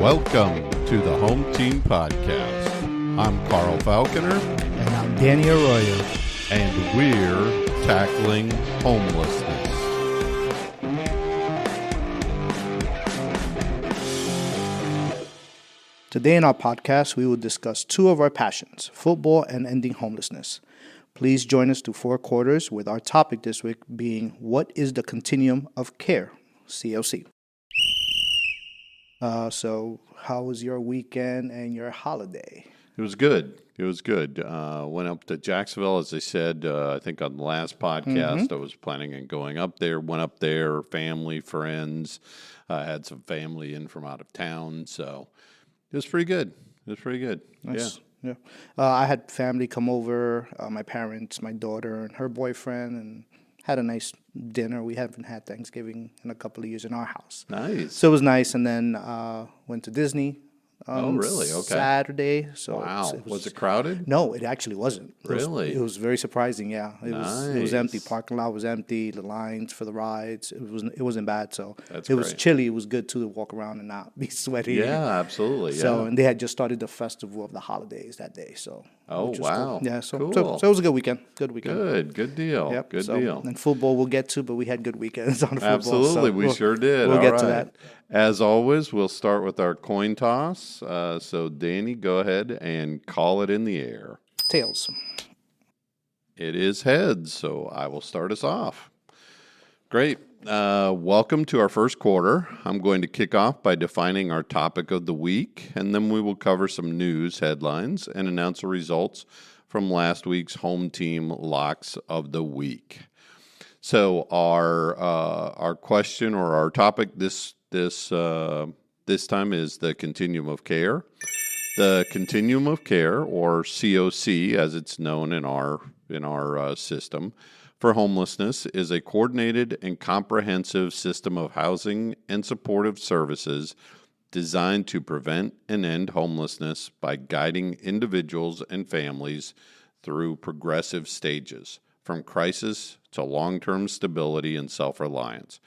Welcome to the Home Team Podcast. I'm Carl Falconer. And I'm Danny Arroyo. And we're tackling homelessness. Today in our podcast, we will discuss two of our passions, football and ending homelessness. Please join us to Four Quarters with our topic this week being, what is the Continuum of Care, CoC? So how was your weekend and your holiday? It was good. Went up to Jacksonville, as I said, I think on the last podcast. I was planning on going up there. Went up there, family, friends. Had some family in from out of town. So it was pretty good. Nice. Yeah. I had family come over, my parents, my daughter, and her boyfriend, and had a nice dinner. We haven't had Thanksgiving in a couple of years in our house. Nice. So it was nice. And then went to Disney. Oh, really? Okay. Saturday. So wow. Was it crowded? No, it actually wasn't. Really? It was very surprising. Yeah. It was empty. Parking lot was empty. The lines for the rides. It wasn't bad. So it was chilly. It was good too to walk around and not be sweaty. Yeah, absolutely. So and they had just started the festival of the holidays that day. So wow. Cool. Yeah. So cool. So it was a good weekend. Good deal. Yep. Good deal. And football we'll get to, but we had good weekends on football. Absolutely, so we sure did. We'll All get right. to that. As always, we'll start with our coin toss. So, Danny, go ahead and call it in the air. Tails. It is heads, so I will start us off. Great. Welcome to our first quarter. I'm going to kick off by defining our topic of the week, and then we will cover some news headlines and announce the results from last week's home team locks of the week. So, our question or our topic this time is the Continuum of Care. The Continuum of Care, or CoC, as it's known in our system, for homelessness, is a coordinated and comprehensive system of housing and supportive services designed to prevent and end homelessness by guiding individuals and families through progressive stages, from crisis to long-term stability and self-reliance.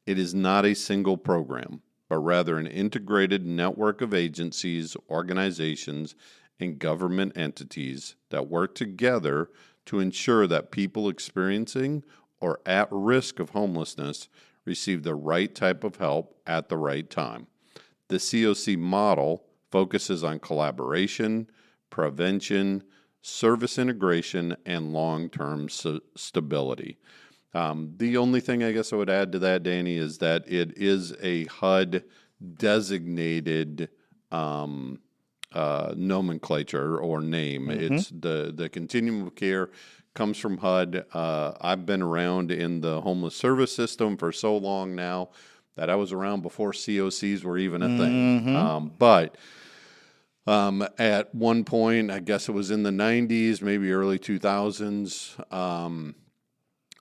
It is not a single program, but rather an integrated network of agencies, organizations, and government entities that work together to ensure that people experiencing or at risk of homelessness receive the right type of help at the right time. The CoC model focuses on collaboration, prevention, service integration, and long-term stability. The only thing I guess I would add to that, Danny, is that it is a HUD-designated nomenclature or name. It's the Continuum of Care comes from HUD. I've been around in the homeless service system for so long now that I was around before CoCs were even a thing. But at one point, I guess it was in the 90s, maybe early 2000s,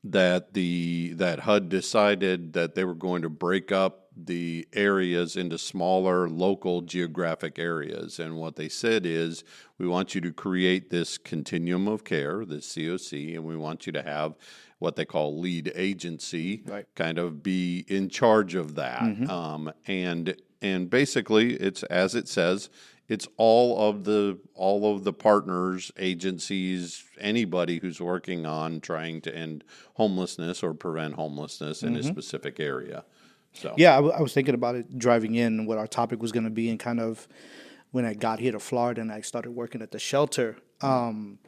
that HUD decided that they were going to break up the areas into smaller local geographic areas. And what they said is, we want you to create this Continuum of Care, this CoC, and we want you to have what they call lead agency, kind of be in charge of that. And basically, it's as it says, it's all of the partners, agencies, anybody who's working on trying to end homelessness or prevent homelessness in a specific area. So yeah, I was thinking about it driving in, what our topic was going to be, and kind of when I got here to Florida and I started working at the shelter, kind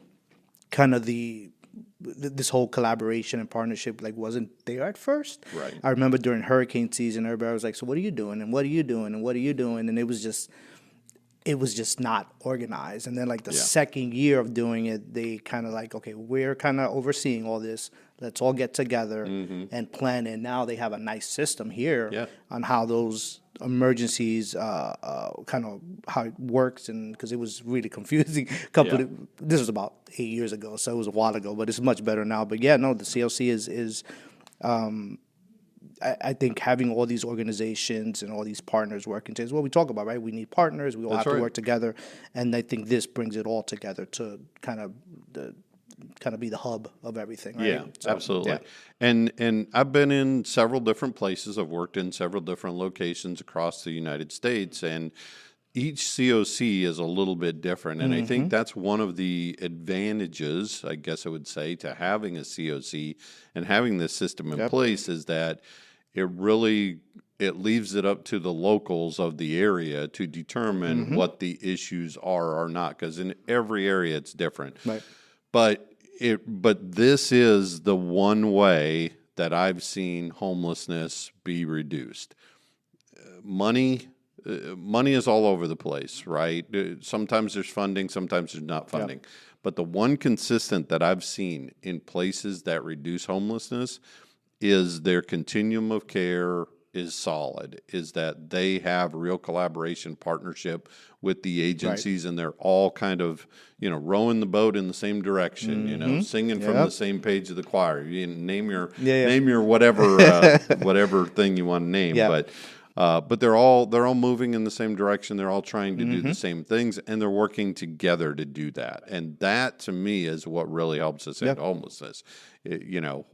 of this whole collaboration and partnership wasn't there at first. Right. I remember during hurricane season, everybody was like, "So what are you doing? And what are you doing? And what are you doing?" And it was just not organized. And then the second year of doing it, they kind of okay, we're kind of overseeing all this. Let's all get together and plan. And now they have a nice system here on how those emergencies, kind of how it works. And because it was really confusing. This was about 8 years ago, so it was a while ago, but it's much better now. But the CoC is I think having all these organizations and all these partners working together is what we talk about, right? We need partners. We all have to work together. And I think this brings it all together to kind of kind of be the hub of everything, right? Yeah, So, absolutely. yeah. And I've been in several different places. I've worked in several different locations across the United States, and each COC is a little bit different. And I think that's one of the advantages, I guess I would say, to having a COC and having this system in place is that it leaves it up to the locals of the area to determine what the issues are or not, because in every area it's different. Right. But this is the one way that I've seen homelessness be reduced. Money is all over the place, right? Sometimes there's funding, sometimes there's not funding. But the one consistent that I've seen in places that reduce homelessness is their continuum of care is solid, is that they have real collaboration, partnership with the agencies, and they're all kind of, rowing the boat in the same direction, singing from the same page of the choir. You name your whatever thing you want to name, but they're all moving in the same direction. They're all trying to do the same things, and they're working together to do that. And that, to me, is what really helps us end homelessness.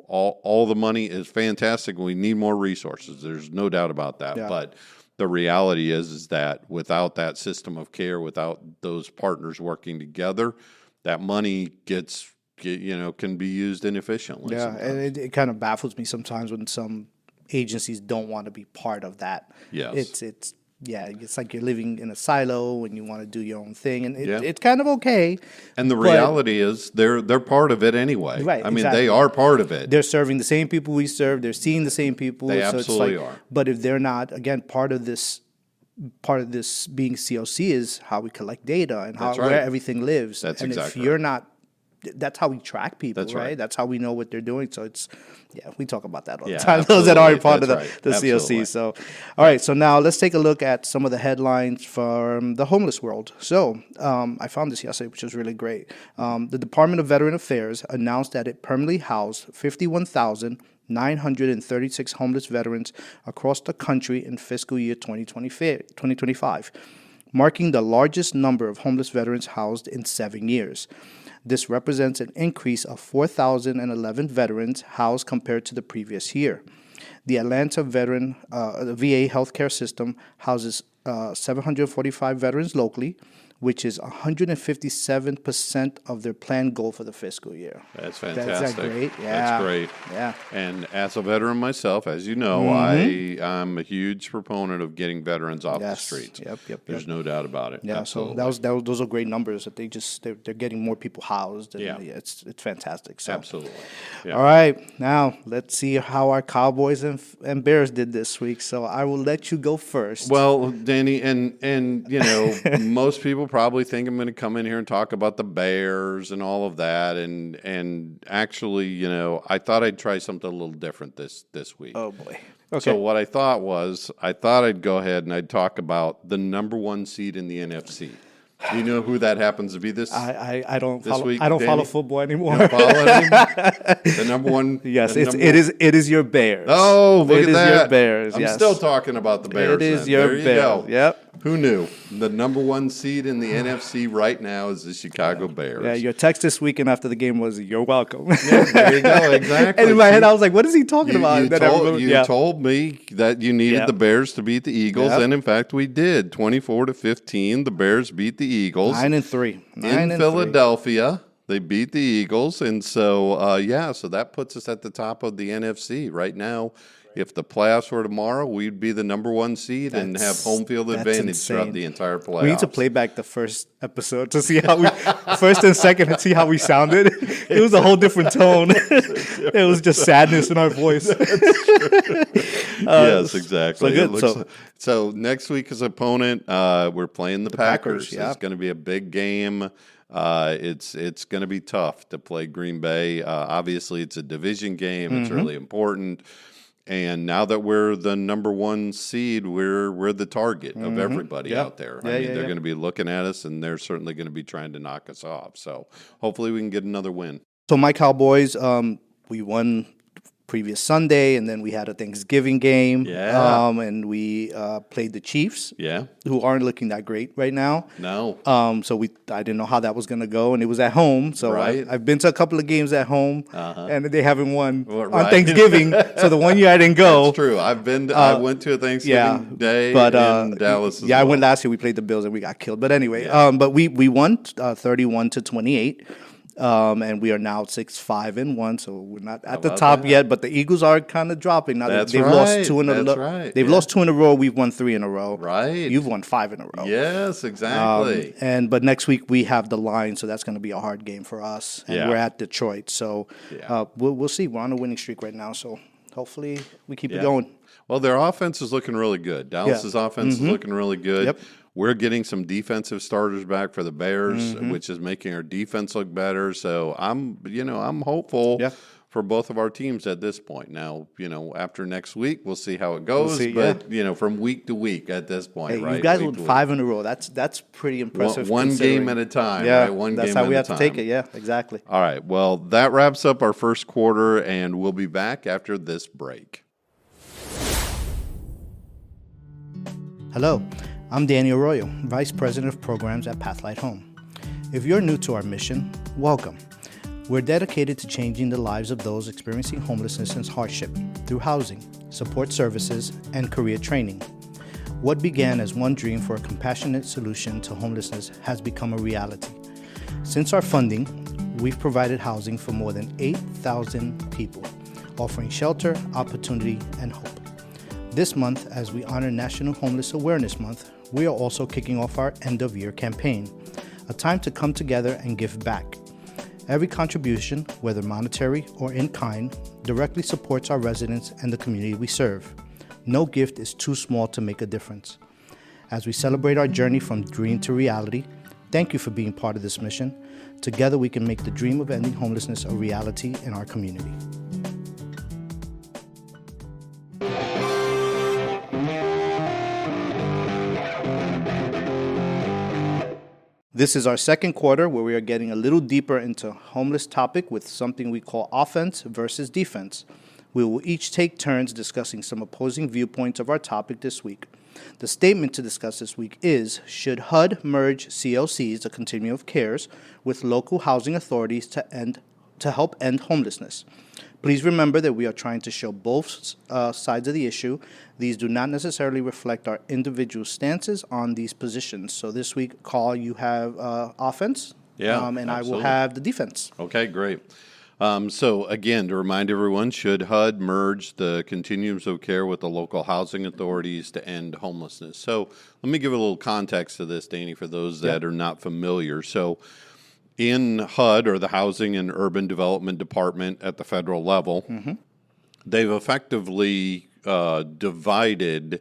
All the money is fantastic. We need more resources. There's no doubt about that. Yeah. But the reality is that without that system of care, without those partners working together, that money can be used inefficiently. Yeah, sometimes. and it kind of baffles me sometimes when some agencies don't want to be part of that. Yes. It's like you're living in a silo and you want to do your own thing, and it's kind of okay. And the reality is they're part of it anyway. Right. I mean, they are part of it. They're serving the same people we serve. They're seeing the same people. They absolutely are. But if they're not, again, part of this being COC is how we collect data and where everything lives. That's and exactly if you're not, that's how we track people, That's right? That's how we know what they're doing. So we talk about that all the time. Absolutely. Those that aren't part of the Absolutely. COC. So, all right. So now let's take a look at some of the headlines from the homeless world. So I found this yesterday, which was really great. The Department of Veteran Affairs announced that it permanently housed 51,936 homeless veterans across the country in fiscal year 2025, marking the largest number of homeless veterans housed in 7 years. This represents an increase of 4,011 veterans housed compared to the previous year. The Atlanta VA healthcare system houses 745 veterans locally, which is 157% of their planned goal for the fiscal year. That's fantastic. Is that great? Yeah. That's great. Yeah. And as a veteran myself, as you know, I'm a huge proponent of getting veterans off the streets. Yep. There's no doubt about it. Yeah. Absolutely. So those are great numbers that they're getting more people housed. And it's fantastic. So. Absolutely. Yeah. All right. Now let's see how our Cowboys and Bears did this week. So I will let you go first. Well, Danny, and most people probably think I'm going to come in here and talk about the Bears and all of that, and actually, I thought I'd try something a little different this week. Oh boy. Okay. So what I thought I'd go ahead and I'd talk about the number one seed in the NFC. Do you know who that happens to be this? I don't this follow. Week, I don't Danny? follow football anymore. You don't follow it anymore? The number one. Yes, it is your Bears. Oh, look at that! It is your Bears. I'm still talking about the Bears. It is then. your Bears. Go. Yep. Who knew? The number one seed in the NFC right now is the Chicago Bears. Yeah, your text this weekend after the game was, "You're welcome." Yeah, there you go. Exactly. And in my head, I was like, "What is he talking about?" You told me that you needed the Bears to beat the Eagles, and in fact, we did. 24-15, the Bears beat the Eagles. 9-3. In Philadelphia. They beat the Eagles, and so so that puts us at the top of the NFC right now. If the playoffs were tomorrow, we'd be the number one seed and have home field advantage throughout the entire playoffs. We need to play back the first episode to see how first and second, and see how we sounded. It was a whole different tone. It was just sadness in our voice. Yes, exactly. So good. So next week's opponent, we're playing the Packers. Yeah. It's going to be a big game. It's going to be tough to play Green Bay. Obviously, it's a division game. It's really important. And now that we're the number one seed, we're the target of everybody out there. They're going to be looking at us, and they're certainly going to be trying to knock us off. So hopefully we can get another win. So my Cowboys, we won previous Sunday, and then we had a Thanksgiving game. Yeah. And we played the Chiefs, Yeah. who aren't looking that great right now. No. So I didn't know how that was going to go, and it was at home. So Right. I've been to a couple of games at home, and they haven't won Well, on right. Thanksgiving. So the one year I didn't go. That's true. I went to a Thanksgiving day in Dallas. I went last year. We played the Bills and we got killed. But anyway, but we won 31-28. And we are now 6-5-1, so we're not at the top yet. But the Eagles are kind of dropping now. That's They've right. lost 2 in a That's row. right. They've lost 2 in a row. We've won 3 in a row. Right. You've won 5 in a row. Yes, exactly. But next week we have the Lions, so that's going to be a hard game for us. And we're at Detroit, so we'll see. We're on a winning streak right now, so hopefully we keep it going. Well, their offense is looking really good. Dallas's offense is looking really good. Yep. We're getting some defensive starters back for the Bears, which is making our defense look better. So I'm hopeful for both of our teams at this point. Now, after next week, we'll see how it goes. From week to week at this point, Hey, right? you guys won 5 in a row. That's pretty impressive. One game at a time, yeah, right? One that's game how at we a have time. to take it. Yeah, exactly. All right. Well, that wraps up our first quarter, and we'll be back after this break. Hello, I'm Danny Arroyo, Vice President of Programs at Pathlight Home. If you're new to our mission, welcome. We're dedicated to changing the lives of those experiencing homelessness and hardship through housing, support services, and career training. What began as one dream for a compassionate solution to homelessness has become a reality. Since our funding, we've provided housing for more than 8,000 people, offering shelter, opportunity, and hope. This month, as we honor National Homeless Awareness Month, we are also kicking off our end-of-year campaign, a time to come together and give back. Every contribution, whether monetary or in kind, directly supports our residents and the community we serve. No gift is too small to make a difference. As we celebrate our journey from dream to reality, thank you for being part of this mission. Together we can make the dream of ending homelessness a reality in our community. This is our second quarter where we are getting a little deeper into homeless topic with something we call offense versus defense. We will each take turns discussing some opposing viewpoints of our topic this week. The statement to discuss this week is, should HUD merge CoCs, the Continuum of Cares, with local housing authorities to help end homelessness? Please remember that we are trying to show both sides of the issue. These do not necessarily reflect our individual stances on these positions. So this week, Carl, you have offense, and absolutely. I will have the defense. Okay, great. So again, to remind everyone, should HUD merge the Continuums of Care with the local housing authorities to end homelessness? So let me give a little context to this, Danny, for those that are not familiar. So in HUD, or the Housing and Urban Development Department at the federal level, they've effectively divided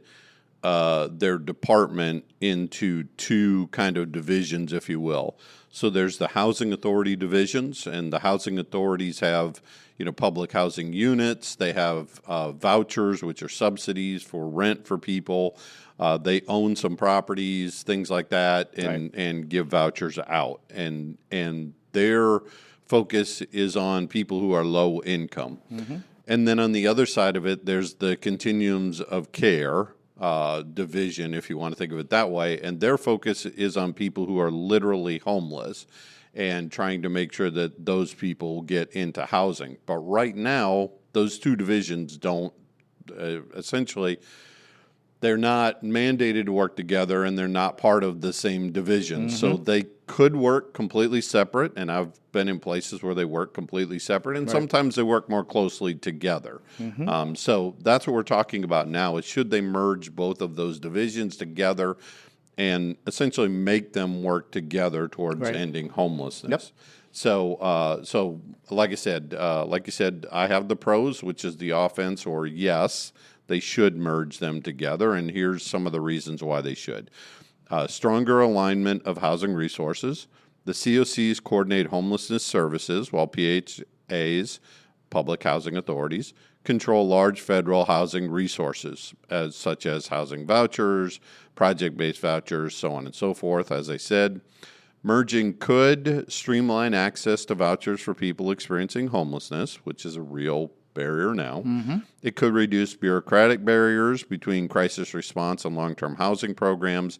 their department into 2 kind of divisions, if you will. So there's the housing authority divisions, and the housing authorities have, public housing units. They have vouchers, which are subsidies for rent for people. They own some properties, things like that, and give vouchers out. And their focus is on people who are low income. And then on the other side of it, there's the Continuums of Care division, if you want to think of it that way, and their focus is on people who are literally homeless and trying to make sure that those people get into housing. But right now, those 2 divisions don't, essentially, they're not mandated to work together, and they're not part of the same division. So they could work completely separate, and I've been in places where they work completely separate, and sometimes they work more closely together. So that's what we're talking about now, is should they merge both of those divisions together and essentially make them work together towards ending homelessness. So like you said, I have the pros, which is the offense, or yes, they should merge them together, and here's some of the reasons why they should. Stronger alignment of housing resources. The CoCs coordinate homelessness services, while PHAs, public housing authorities, control large federal housing resources, such as housing vouchers, project-based vouchers, so on and so forth. As I said, merging could streamline access to vouchers for people experiencing homelessness, which is a real barrier now. It could reduce bureaucratic barriers between crisis response and long-term housing programs,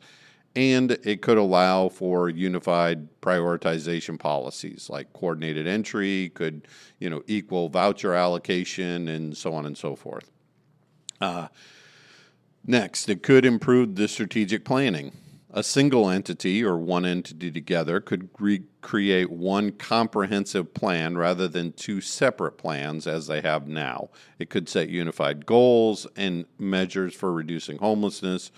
and it could allow for unified prioritization policies like coordinated entry, could equal voucher allocation, and so on and so forth. Next, it could improve the strategic planning. A single entity or one entity together could create one comprehensive plan rather than two separate plans as they have now. It could set unified goals and measures for reducing homelessness,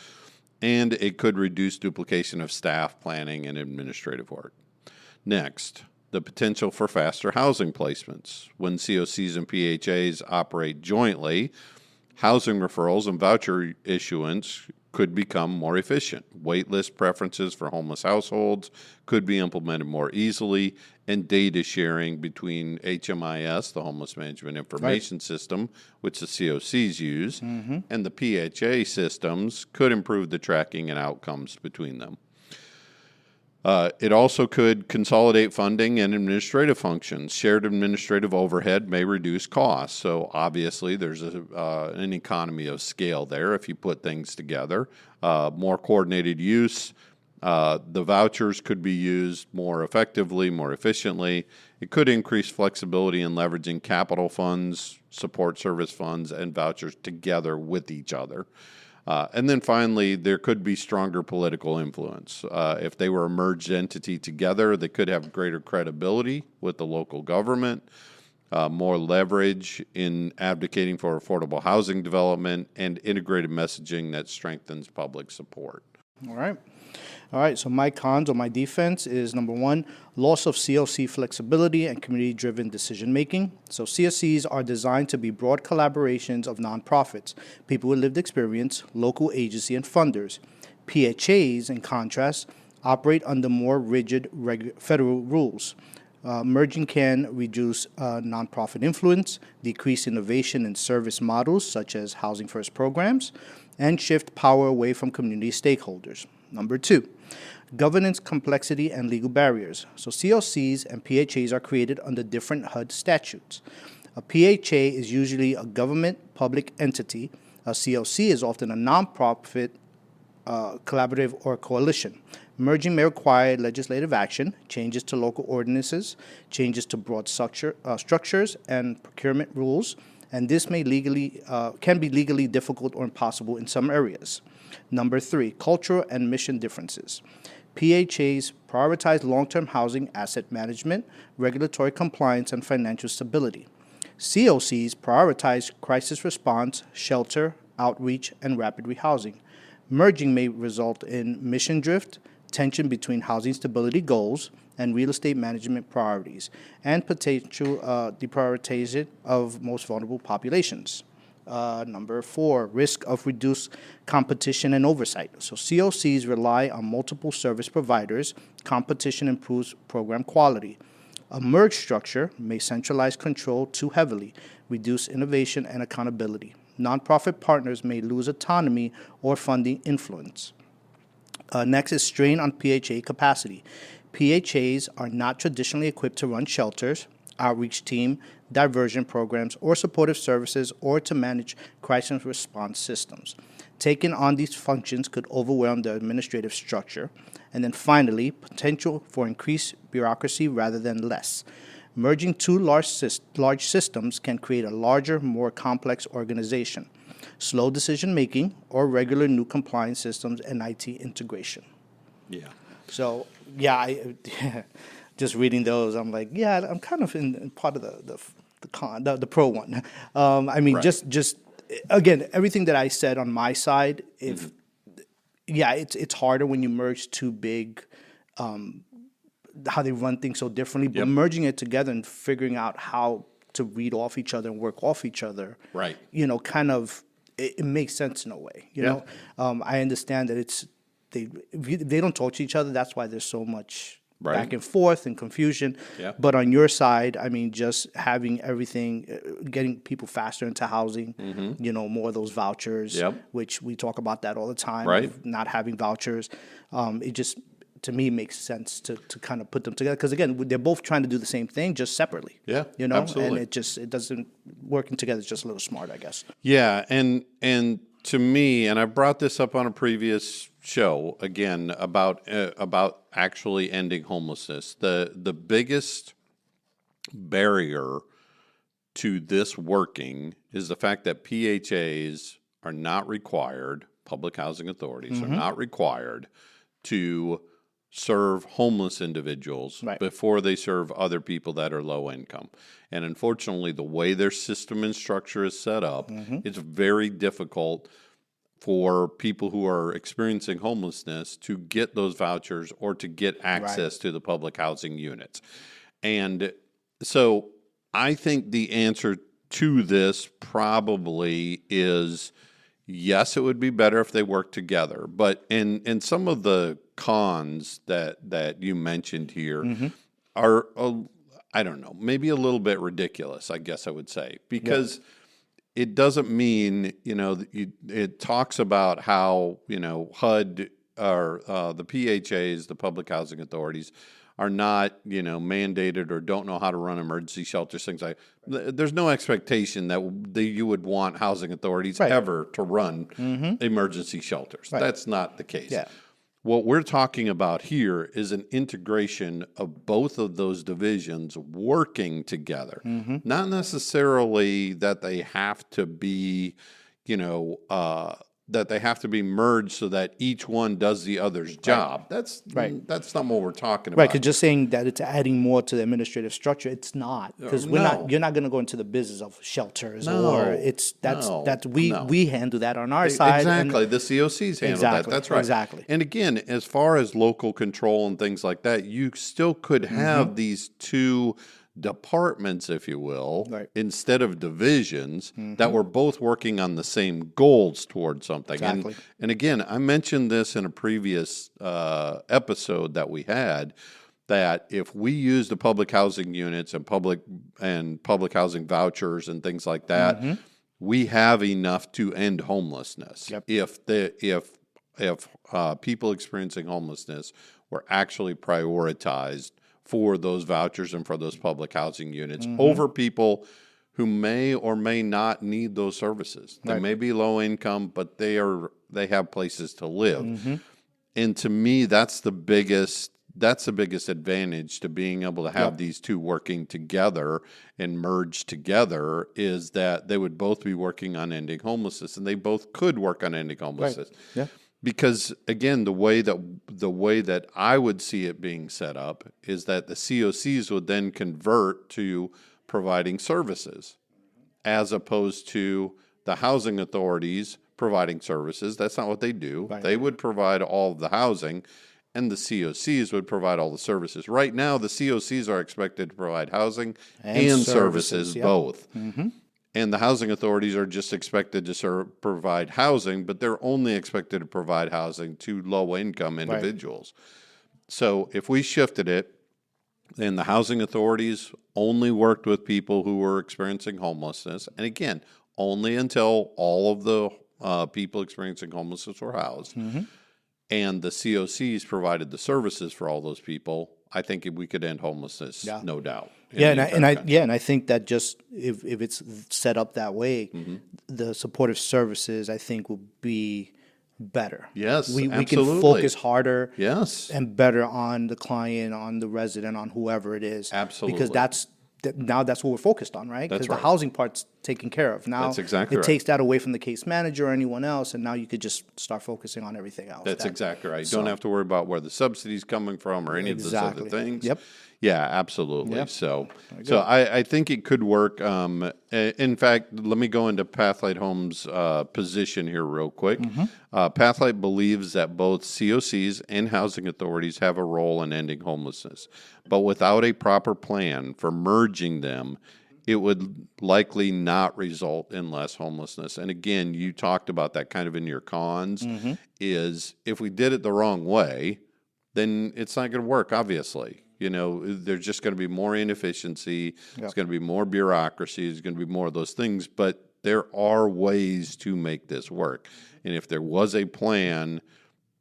and it could reduce duplication of staff, planning, and administrative work. Next, the potential for faster housing placements. When CoCs and PHAs operate jointly, housing referrals and voucher issuance could become more efficient. Waitlist preferences for homeless households could be implemented more easily, and data sharing between HMIS, the Homeless Management Information System, which the CoCs use, and the PHA systems could improve the tracking and outcomes between them. It also could consolidate funding and administrative functions. Shared administrative overhead may reduce costs. So obviously there's an economy of scale there if you put things together. More coordinated use. The vouchers could be used more effectively, more efficiently. It could increase flexibility in leveraging capital funds, support service funds, and vouchers together with each other. And then finally, there could be stronger political influence. If they were a merged entity together, they could have greater credibility with the local government, more leverage in advocating for affordable housing development, and integrated messaging that strengthens public support. All right, so my cons or my defense is number one, loss of CLC flexibility and community-driven decision-making. So CSCs are designed to be broad collaborations of nonprofits, people with lived experience, local agency, and funders. PHAs, in contrast, operate under more rigid federal rules. Merging can reduce nonprofit influence, decrease innovation in service models such as housing first programs, and shift power away from community stakeholders. Number two, governance complexity and legal barriers. So CLCs and PHAs are created under different HUD statutes. A PHA is usually a government public entity. A CLC is often a nonprofit, collaborative, or coalition. Merging may require legislative action, changes to local ordinances, changes to broad structures and procurement rules, and this may can be legally difficult or impossible in some areas. Number three, cultural and mission differences. PHAs prioritize long-term housing asset management, regulatory compliance, and financial stability. COCs prioritize crisis response, shelter, outreach, and rapid rehousing. Merging may result in mission drift, tension between housing stability goals and real estate management priorities, and potential deprioritization of most vulnerable populations. Number four, risk of reduced competition and oversight. So COCs rely on multiple service providers. Competition improves program quality. A merged structure may centralize control too heavily, reduce innovation and accountability. Nonprofit partners may lose autonomy or funding influence. Next is strain on PHA capacity. PHAs are not traditionally equipped to run shelters, outreach team, diversion programs, or supportive services, or to manage crisis response systems. Taking on these functions could overwhelm the administrative structure. And then finally, potential for increased bureaucracy rather than less. Merging two large systems can create a larger, more complex organization. Slow decision-making or regular new compliance systems and IT integration. Yeah. So, I just reading those, I'm like, I'm kind of in part of the pro one. Right. just again, everything that I said on my side, it's harder when you merge two big, how they run things so differently, but merging it together and figuring out how to read off each other and work off each other, right? Kind of, it makes sense in a way. You know, I understand that they don't talk to each other. That's why there's so much back and forth and confusion. Yeah. But on your side, just having everything, getting people faster into housing, more of those vouchers, which we talk about that all the time. Right. Not having vouchers, it just to me makes sense to kind of put them together, because again, they're both trying to do the same thing, just separately. Yeah, you know, absolutely. and it doesn't, working together is just a little smart, I guess. Yeah, and to me, and I brought this up on a previous show again about actually ending homelessness. The biggest barrier to this working is the fact that PHAs are not required, public housing authorities are not required to serve homeless individuals before they serve other people that are low income. And unfortunately, the way their system and structure is set up, it's very difficult for people who are experiencing homelessness to get those vouchers or to get access to the public housing units. And so I think the answer to this probably is yes, it would be better if they worked together. But in some of the cons that you mentioned here are, I don't know, maybe a little bit ridiculous, I guess I would say, because it doesn't mean, it talks about how, HUD or the PHAs, the public housing authorities, are not, mandated or don't know how to run emergency shelters, things like that. There's no expectation that you would want housing authorities ever to run emergency shelters. That's not the case. Yeah. What we're talking about here is an integration of both of those divisions working together. Not necessarily that they have to be, that they have to be merged so that each one does the other's job. That's not what we're talking about. Right, because just saying that it's adding more to the administrative structure, it's not, because you're not going to go into the business of shelters or we handle that on our side. Exactly, the CoCs handle that. That's right. Exactly. And again, as far as local control and things like that, you still could have these two departments, if you will, instead of divisions that were both working on the same goals towards something. Exactly. And again, I mentioned this in a previous episode that we had, that if we use the public housing units and public housing vouchers and things like that, we have enough to end homelessness. If people experiencing homelessness were actually prioritized for those vouchers and for those public housing units over people who may or may not need those services. They may be low income, but they have places to live. And to me, that's the biggest advantage to being able to have these two working together and merge together, is that they would both be working on ending homelessness, and they both could work on ending homelessness. Because again, the way that I would see it being set up is that the CoCs would then convert to providing services, as opposed to the housing authorities providing services. That's not what they do. They would provide all of the housing, and the CoCs would provide all the services. Right now, the CoCs are expected to provide housing and services both. And the housing authorities are just expected to provide housing, but they're only expected to provide housing to low-income individuals. So if we shifted it, and the housing authorities only worked with people who were experiencing homelessness, and again, only until all of the people experiencing homelessness were housed, and the CoCs provided the services for all those people, I think we could end homelessness, no doubt. And I think that just if it's set up that way, the supportive services, I think, will be better. Yes, we absolutely. can focus harder, yes, and better on the client, on the resident, on whoever it is. Absolutely, because now that's what we're focused on, right? Because the housing part's taken care of. Now that's exactly it takes that away from the case manager or anyone else, and now you could just start focusing on everything else. That's exactly right. You don't have to worry about where the subsidy's coming from or any of those other things. Yeah, absolutely. So I think it could work. In fact, let me go into Pathlight Homes' position here real quick. Pathlight believes that both CoCs and housing authorities have a role in ending homelessness, but without a proper plan for merging them, it would likely not result in less homelessness. And again, you talked about that kind of in your cons, is if we did it the wrong way, then it's not going to work, obviously. There's just going to be more inefficiency. It's going to be more bureaucracy. It's going to be more of those things. But there are ways to make this work. And if there was a plan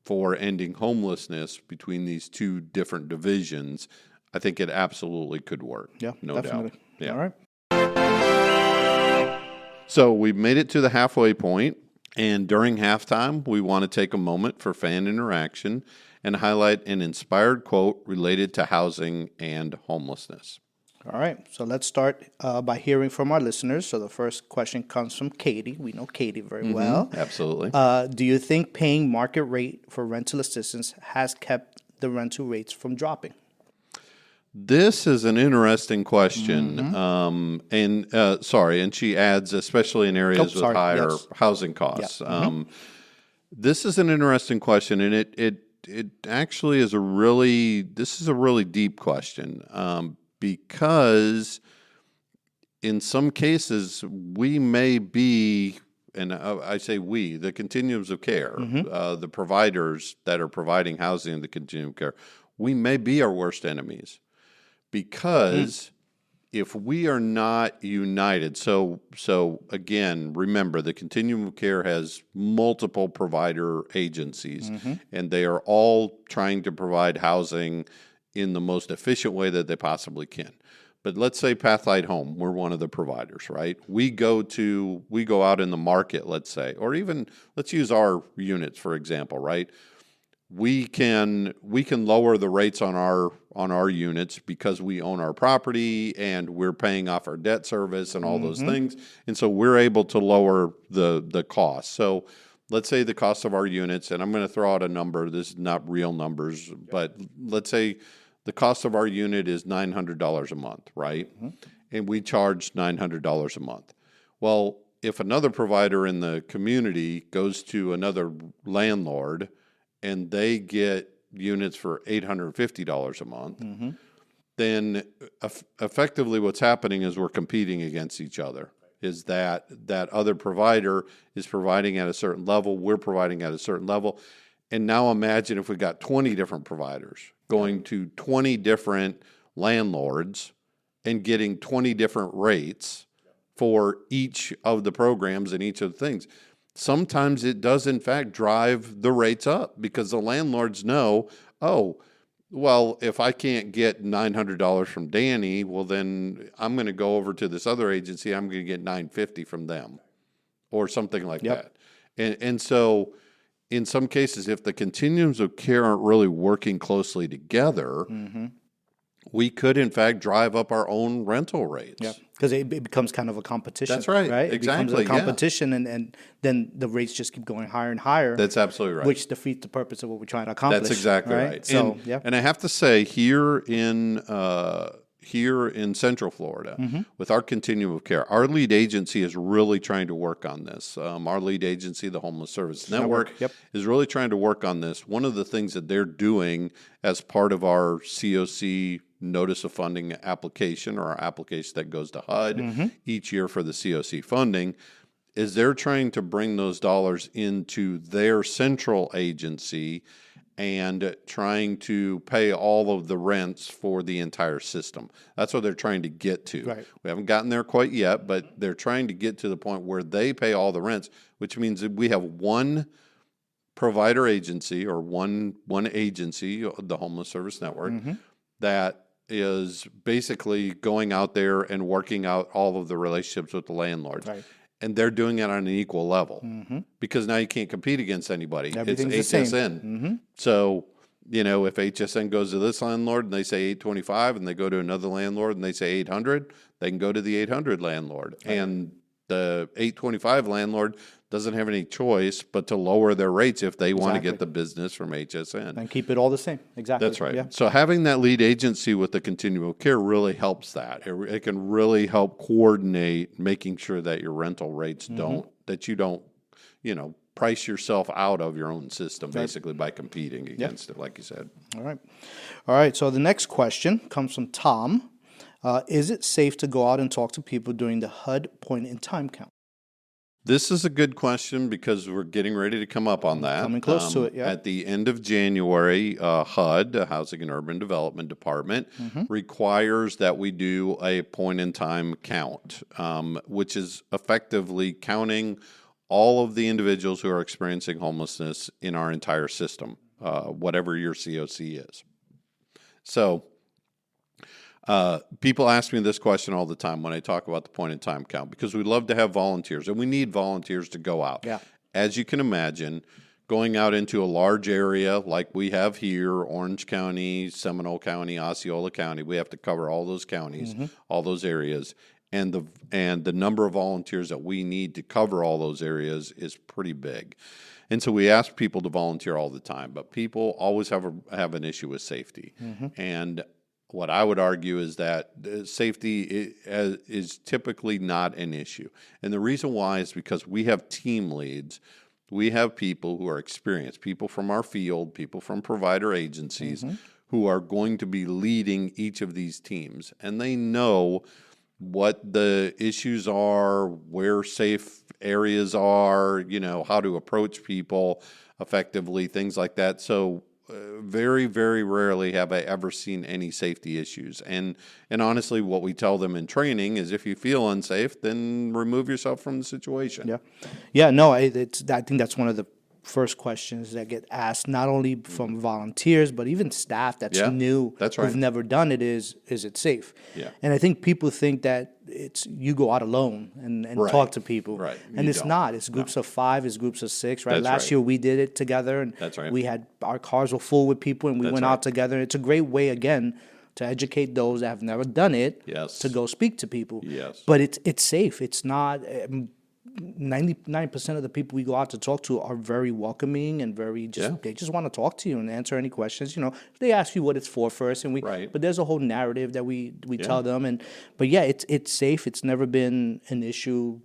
for ending homelessness between these two different divisions, I think it absolutely could work. Yeah, no definitely. doubt. Yeah. All right. So we've made it to the halfway point, and during halftime, we want to take a moment for fan interaction and highlight an inspired quote related to housing and homelessness. All right. So let's start by hearing from our listeners. So the first question comes from Katie. We know Katie very well. Absolutely. Do you think paying market rate for rental assistance has kept the rental rates from dropping? This is an interesting question. And she adds, especially in areas with higher housing costs. This is an interesting question, and it actually is a really deep question, because in some cases we may be, and I say we, the Continuums of Care, the providers that are providing housing in the Continuum of Care, we may be our worst enemies. Because if we are not united, so again, remember the Continuum of Care has multiple provider agencies, and they are all trying to provide housing in the most efficient way that they possibly can. But let's say Pathlight Home, we're one of the providers, right? We go out in the market, let's say, or even let's use our units for example, right? We can lower the rates on our units because we own our property and we're paying off our debt service and all those things, and so we're able to lower the cost. So let's say the cost of our units, and I'm going to throw out a number. This is not real numbers, but let's say the cost of our unit is $900 a month, right? And we charge $900 a month. Well, if another provider in the community goes to another landlord and they get units for $850 a month, then effectively what's happening is we're competing against each other. Is that other provider is providing at a certain level, we're providing at a certain level. And now imagine if we got 20 different providers going to 20 different landlords and getting 20 different rates for each of the programs and each of the things. Sometimes it does, in fact, drive the rates up because the landlords know, oh, well, if I can't get $900 from Danny, well, then I'm going to go over to this other agency. I'm going to get $950 from them or something like that. And so in some cases, if the continuums of care aren't really working closely together, we could, in fact, drive up our own rental rates. Yeah, because it becomes kind of a competition. That's right. Right? Exactly. It becomes a competition, and then the rates just keep going higher and higher. That's absolutely right. Which defeats the purpose of what we're trying to accomplish. That's exactly right. So, and I have to say, here in Central Florida, with our Continuum of Care, our lead agency is really trying to work on this. Our lead agency, the Homeless Service Network, is really trying to work on this. One of the things that they're doing as part of our CoC Notice of Funding application, or our application that goes to HUD each year for the CoC funding, is they're trying to bring those dollars into their central agency and trying to pay all of the rents for the entire system. That's what they're trying to get to. Right. We haven't gotten there quite yet, but they're trying to get to the point where they pay all the rents, which means that we have one provider agency or one agency, the Homeless Service Network, that is basically going out there and working out all of the relationships with the landlords. Right. And they're doing it on an equal level because now you can't compete against anybody. Everything's it's HSN. So, if HSN goes to this landlord and they say $825 and they go to another landlord and they say $800, they can go to the $800 landlord. Right. And the $825 landlord doesn't have any choice but to lower their rates if they want to get the business from HSN. And keep it all the same. Exactly. That's right. Yeah. So having that lead agency with the Continuum of Care really helps that. It can really help coordinate making sure that your rental rates that you don't, price yourself out of your own system basically by competing against it, like you said. All right. So the next question comes from Tom. Is it safe to go out and talk to people during the HUD point-in-time count? This is a good question because we're getting ready to come up on that. Coming close to it, yeah. At the end of January, HUD, the Housing and Urban Development Department, requires that we do a point-in-time count, which is effectively counting all of the individuals who are experiencing homelessness in our entire system, whatever your COC is. So people ask me this question all the time when I talk about the point-in-time count, because we love to have volunteers, and we need volunteers to go out. Yeah. As you can imagine, going out into a large area like we have here, Orange County, Seminole County, Osceola County, we have to cover all those counties, all those areas, and the number of volunteers that we need to cover all those areas is pretty big. And so we ask people to volunteer all the time, but people always have an issue with safety. And what I would argue is that safety is typically not an issue. And the reason why is because we have team leads. We have people who are experienced, people from our field, people from provider agencies who are going to be leading each of these teams. And they know what the issues are, where safe areas are, how to approach people effectively, things like that. So very, very rarely have I ever seen any safety issues. And honestly, what we tell them in training is if you feel unsafe, then remove yourself from the situation. Yeah. Yeah, no, I think that's one of the first questions that get asked, not only from volunteers, but even staff that's new, that's right. who've never done it, is it safe? Yeah. And I think people think that it's you go out alone and talk to people. Right. And You it's don't. not. It's groups of 5, it's groups of 6, right? That's Last right. year we did it together, and That's right. we had our cars were full with people, and we That's went right. out together. It's a great way, again, to educate those that have never done it, Yes. to go speak to people. Yes. But it's safe. It's not. 99% of the people we go out to talk to are very welcoming and very they just want to talk to you and answer any questions. They ask you what it's for first, and but there's a whole narrative that we tell them, but it's safe. It's never been an issue.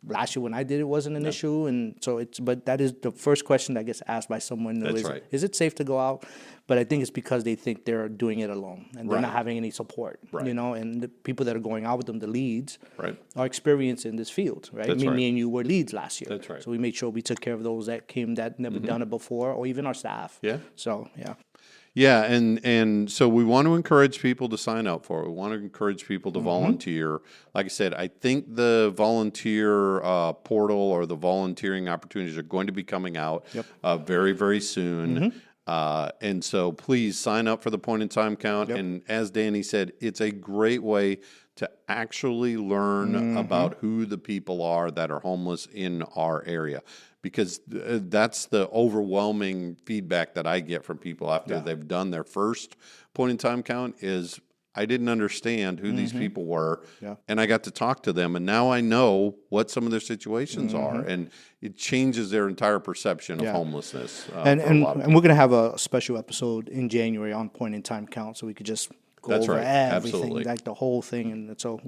Last year when I did it wasn't an issue, and so but that is the first question that gets asked by someone. That's right. Is it safe to go out? But I think it's because they think they're doing it alone and they're not having any support. Right. And the people that are going out with them, the leads, Right. are experienced in this field, right? That's right. Me and you were leads last year. That's right. So we made sure we took care of those that came that never done it before, or even our staff. Yeah. So yeah. Yeah, and so we want to encourage people to sign up for it. We want to encourage people to volunteer. Like I said, I think the volunteer portal or the volunteering opportunities are going to be coming out very, very soon. And so please sign up for the point-in-time count. And as Danny said, it's a great way to actually learn about who the people are that are homeless in our area. Because that's the overwhelming feedback that I get from people after they've done their first point-in-time count is, I didn't understand who these people were, and I got to talk to them, and now I know what some of their situations are, and it changes their entire perception of homelessness. And we're going to have a special episode in January on point-in-time count, so we could just go over everything, Absolutely. like the whole thing, and so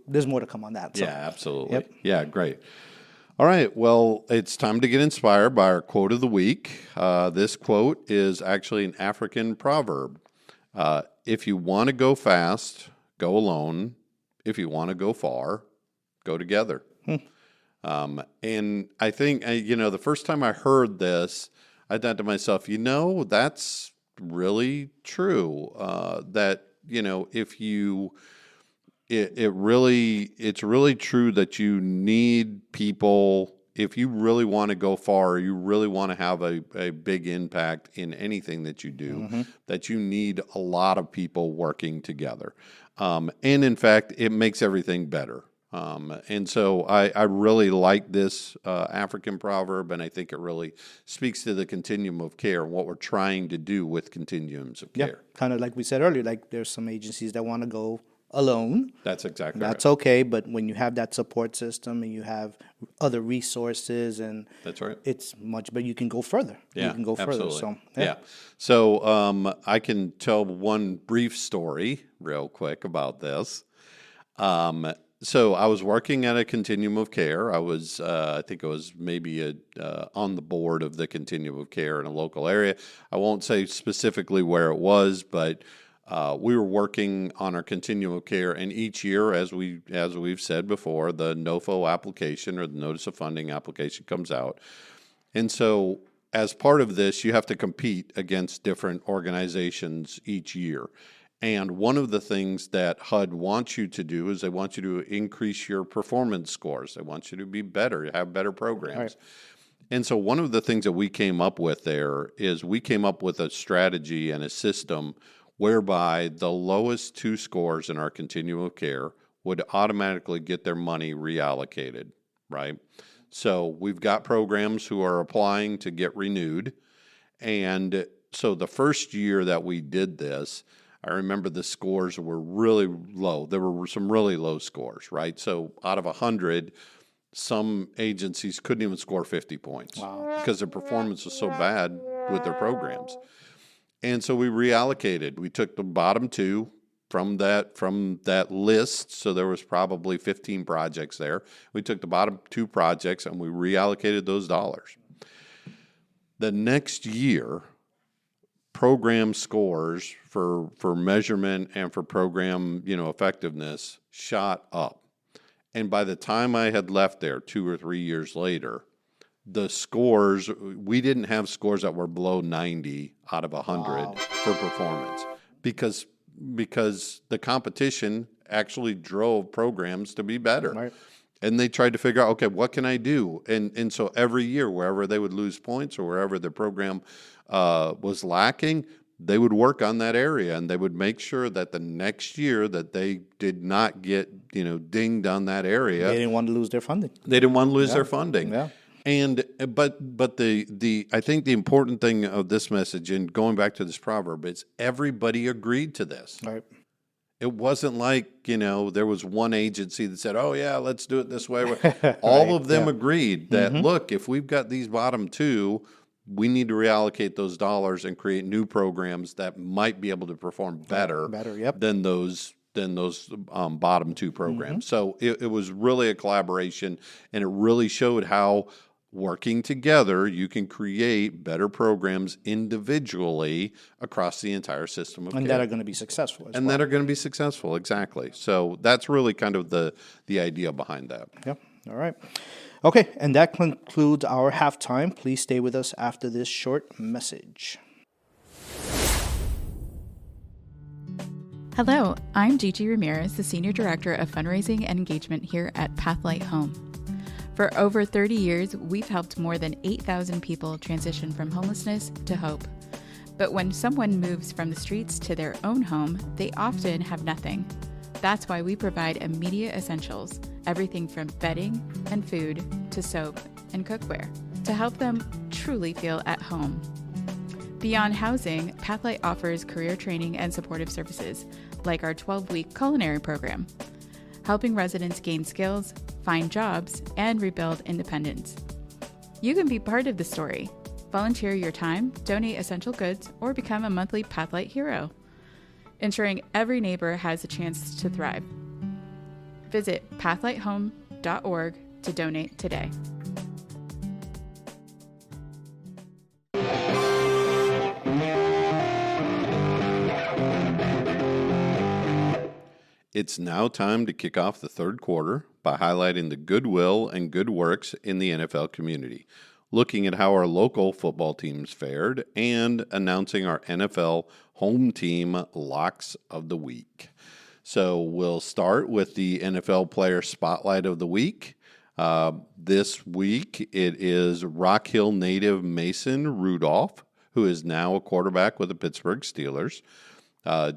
there's more to come on that. So. Yeah, absolutely. Yeah, great. All right, well, it's time to get inspired by our quote of the week. This quote is actually an African proverb. If you want to go fast, go alone. If you want to go far, go together. And I think, the first time I heard this, I thought to myself, that's really true. That, if you... It's really true that you need people if you really want to go far, you really want to have a big impact in anything that you do, that you need a lot of people working together. And in fact, it makes everything better. And so I really like this African proverb, and I think it really speaks to the continuum of care and what we're trying to do with continuums of care. Kind of like we said earlier, like there's some agencies that want to go alone. That's exactly right. That's okay, but when you have that support system and you have other resources, and that's right, it's much better. You can go further. Yeah, you can go further. So So I can tell one brief story real quick about this. So I was working at a Continuum of Care. I was, I think I was maybe on the board of the Continuum of Care in a local area. I won't say specifically where it was, but we were working on our Continuum of Care, and each year, as we've said before, the NOFO application or the Notice of Funding application comes out. And so as part of this, you have to compete against different organizations each year. And one of the things that HUD wants you to do is they want you to increase your performance scores. They want you to be better, have better programs. Right. And so one of the things that we came up with there is we came up with a strategy and a system whereby the lowest 2 scores in our continuum of care would automatically get their money reallocated, right? So we've got programs who are applying to get renewed. And so the first year that we did this, I remember the scores were really low. There were some really low scores, right? So out of 100, some agencies couldn't even score 50 points because their performance was so bad with their programs. And so we reallocated. We took the bottom 2 from that list. So there was probably 15 projects there. We took the bottom 2 projects and we reallocated those dollars. The next year, program scores for measurement and for program, effectiveness shot up. And by the time I had left there 2 or 3 years later, the scores, we didn't have scores that were below 90 out of 100 for performance because the competition actually drove programs to be better. Right. And they tried to figure out, okay, what can I do? And so every year, wherever they would lose points or wherever the program was lacking, they would work on that area and they would make sure that the next year that they did not get, dinged on that area. They didn't want to lose their funding. They didn't want to lose their funding. Yeah. And but the I think the important thing of this message, and going back to this proverb, is everybody agreed to this. Right. It wasn't like, there was one agency that said, oh, yeah, let's do it this way. All of them agreed that, look, if we've got these bottom 2, we need to reallocate those dollars and create new programs that might be able to perform better than those bottom 2 programs. So it was really a collaboration, and it really showed how working together, you can create better programs individually across the entire system of care. And that are going to be successful as well. That are going to be successful, exactly. So that's really kind of the idea behind that. Yep. All right. Okay, and that concludes our halftime. Please stay with us after this short message. Hello, I'm Gigi Ramirez, the Senior Director of Fundraising and Engagement here at Pathlight Home. For over 30 years, we've helped more than 8,000 people transition from homelessness to hope. But when someone moves from the streets to their own home, they often have nothing. That's why we provide immediate essentials, everything from bedding and food to soap and cookware, to help them truly feel at home. Beyond housing, Pathlight offers career training and supportive services, like our 12-week culinary program, helping residents gain skills, find jobs, and rebuild independence. You can be part of the story. Volunteer your time, donate essential goods, or become a monthly Pathlight hero, ensuring every neighbor has a chance to thrive. Visit pathlighthome.org to donate today. It's now time to kick off the third quarter by highlighting the goodwill and good works in the NFL community, looking at how our local football teams fared, and announcing our NFL home team locks of the week. So we'll start with the NFL player spotlight of the week. This week it is Rock Hill native Mason Rudolph, who is now a quarterback with the Pittsburgh Steelers.